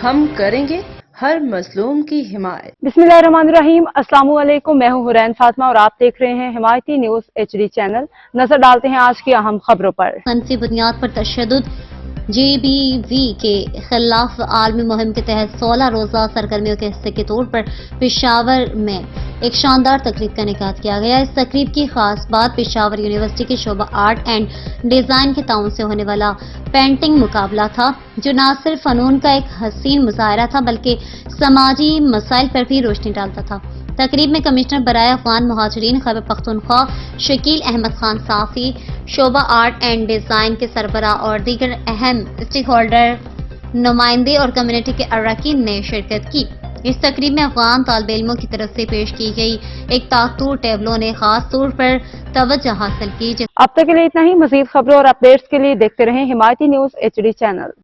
ہم کریں گے ہر مظلوم کی حمایت۔ बिस्मिल्लाहिर्रहमानिर्रहीम। अस्सलाम वालेकुम। मैं हूं हुरैन फातिमा और आप देख रहे हैं हिमायती न्यूज HD चैनल। नजर डालते हैं आज की अहम खबरों पर। मनफी बुनियाद पर तशद्दुद JBV के खिलाफ आलमी मुहिम के तहत 16 रोजा सरगर्मियों के हिस्से के तौर पर पेशावर में एक शानदार तकरीब का इनेकाद किया गया। इस तकरीब की खास बात पेशावर यूनिवर्सिटी के शोबा आर्ट एंड डिजाइन के ताउन से होने वाला पेंटिंग मुकाबला था, जो न सिर्फ फनून का एक हसीन मुजाहरा था बल्कि समाजी मसाइल पर भी रोशनी डालता था। तकरीब में कमिश्नर बराए अफगान मुहाजिरीन खैबर पख्तूनख्वा शकील अहमद खान साफी, शोबा आर्ट एंड डिजाइन के सरबराह और दीगर अहम स्टेक होल्डर नुमाइंदे और कम्युनिटी के अरकान ने शिरकत की। इस तकरीब में अफगान तालिब इल्मों की तरफ से पेश की गई एक ताकतूर टेबलों ने खास तौर पर तवज्जो हासिल की। अब तक के लिए इतना ही। मजीद खबरों और अपडेट्स के लिए देखते रहें हिमायती न्यूज HD चैनल।